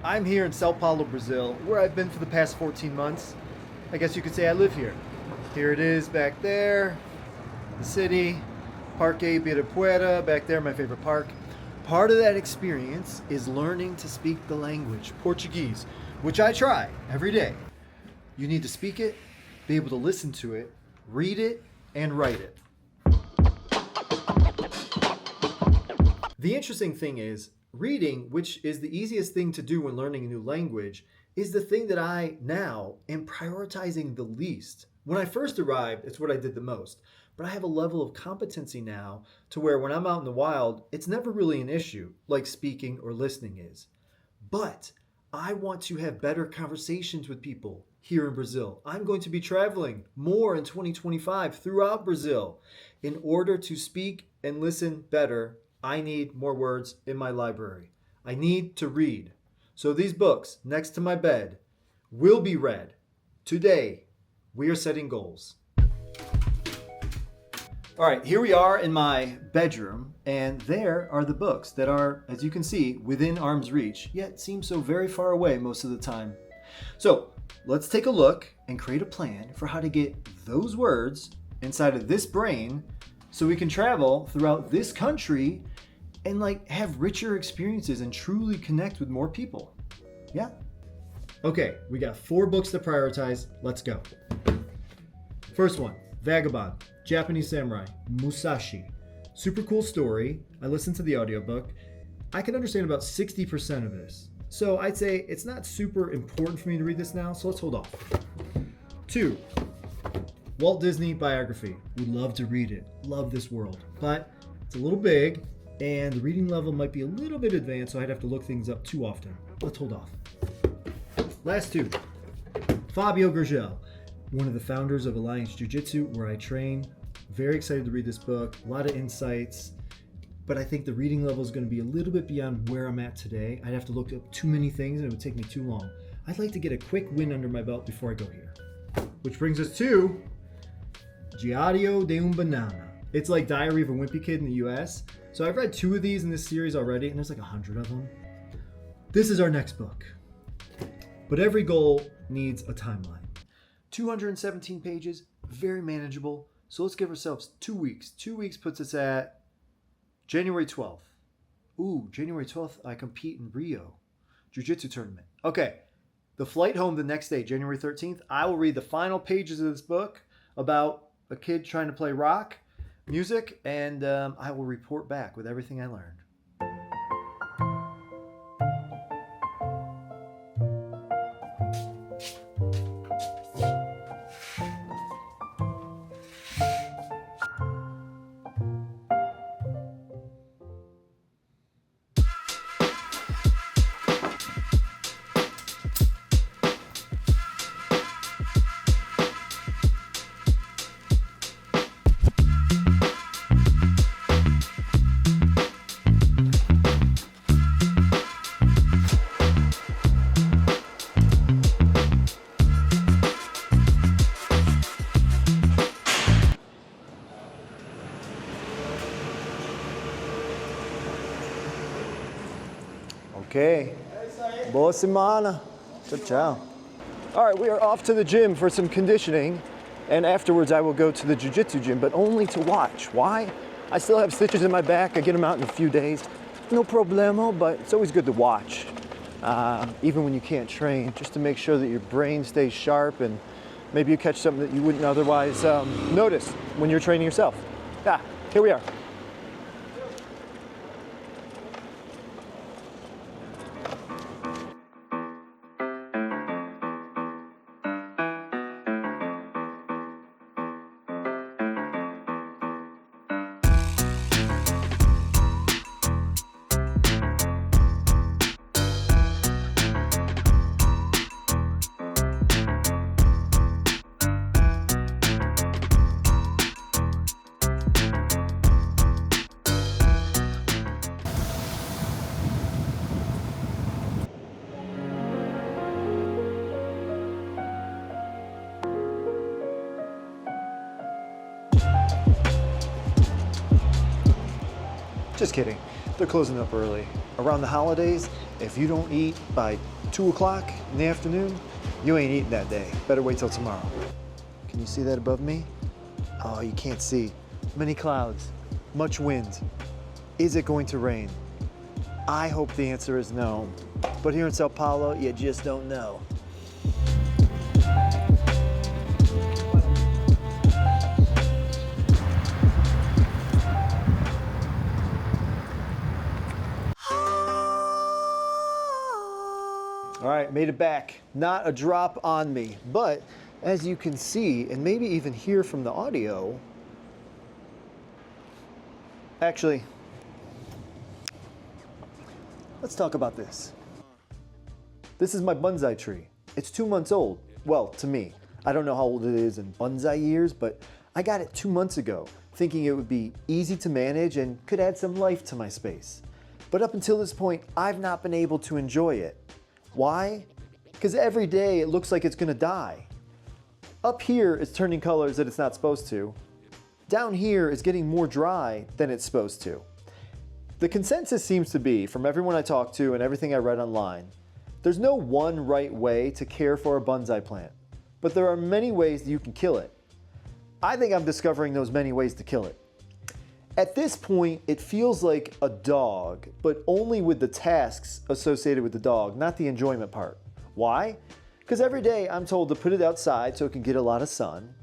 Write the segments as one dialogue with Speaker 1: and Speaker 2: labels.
Speaker 1: I'm here in Sao Paulo, Brazil, where I've been for the past 14 months. I guess you could say I live here. Here it is back there, the city, Parque Ibirapuera, back there, my favorite park. Part of that experience is learning to speak the language, Portuguese, which I try every day. You need to speak it, be able to listen to it, read it, and write it. The interesting thing is, reading, which is the easiest thing to do when learning a new language, is the thing that I now am prioritizing the least. When I first arrived, it's what I did the most. But I have a level of competency now to where when I'm out in the wild, it's never really an issue like speaking or listening is. But I want to have better conversations with people here in Brazil. I'm going to be traveling more in 2025 throughout Brazil. In order to speak and listen better, I need more words in my library. I need to read. So these books next to my bed will be read. Today, we are setting goals. All right, here we are in my bedroom, and there are the books that are, as you can see, within arm's reach, yet seem so very far away most of the time. So let's take a look and create a plan for how to get those words inside of this brain so we can travel throughout this country and have richer experiences and truly connect with more people. Yeah? Okay, we got 4 books to prioritize. Let's go. First one, Vagabond, Japanese Samurai, Musashi. Super cool story. I listened to the audiobook. I can understand about 60% of this. So I'd say it's not super important for me to read this now, so let's hold off. 2, Walt Disney biography. Would love to read it. Love this world. But it's a little big, and the reading level might be a little bit advanced, so I'd have to look things up too often. Let's hold off. Last 2, Fabio Gurgel, one of the founders of Alliance Jiu-Jitsu, where I train. Very excited to read this book. A lot of insights, but I think the reading level is going to be a little bit beyond where I'm at today. I'd have to look up too many things, and it would take me too long. I'd like to get a quick win under my belt before I go here. Which brings us to Diário de Banana. It's like Diary of a Wimpy Kid in the US. So I've read 2 of these in this series already, and there's 100 of them. This is our next book. But every goal needs a timeline. 217 pages, very manageable. So let's give ourselves 2 weeks. 2 weeks puts us at January 12th. Ooh, January 12th, I compete in Rio. Jiu-Jitsu tournament. Okay, the flight home the next day, January 13th, I will read the final pages of this book about a kid trying to play rock music, and I will report back with everything I learned. Okay. Boa semana. Ciao, ciao. All right, we are off to the gym for some conditioning, and afterwards I will go to the jiu-jitsu gym, but only to watch. Why? I still have stitches in my back. I get them out in a few days. No problemo, but it's always good to watch, even when you can't train, just to make sure that your brain stays sharp and maybe you catch something that you wouldn't otherwise notice when you're training yourself. Yeah, here we are. Just kidding. They're closing up early. Around the holidays, if you don't eat by 2 o'clock in the afternoon, you ain't eating that day. Better wait till tomorrow. Can you see that above me? Oh, you can't see. Many clouds, much wind. Is it going to rain? I hope the answer is no. But here in Sao Paulo, you just don't know. All right, made it back. Not a drop on me, but as you can see, and maybe even hear from the audio, actually, let's talk about this. This is my bonsai tree. It's 2 months old. Well, to me. I don't know how old it is in bonsai years, but I got it 2 months ago, thinking it would be easy to manage and could add some life to my space. But up until this point, I've not been able to enjoy it. Why? Because every day it looks like it's gonna die. Up here, it's turning colors that it's not supposed to. Down here, it's getting more dry than it's supposed to. The consensus seems to be, from everyone I talk to and everything I read online, there's no one right way to care for a bonsai plant, but there are many ways that you can kill it. I think I'm discovering those many ways to kill it. At this point, it feels like a dog, but only with the tasks associated with the dog, not the enjoyment part. Why? Because every day I'm told to put it outside so it can get a lot of sun,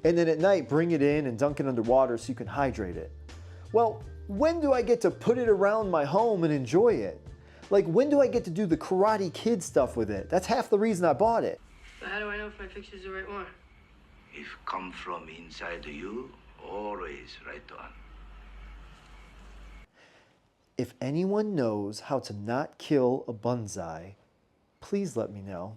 Speaker 1: and then at night bring it in and dunk it under water so you can hydrate it. Well, when do I get to put it around my home and enjoy it? Like, when do I get to do the Karate Kid stuff with it? That's half the reason I bought it.
Speaker 2: But how do I know if my fixture's the right one?
Speaker 3: If come from inside you, always right on.
Speaker 1: If anyone knows how to not kill a bonsai, please let me know.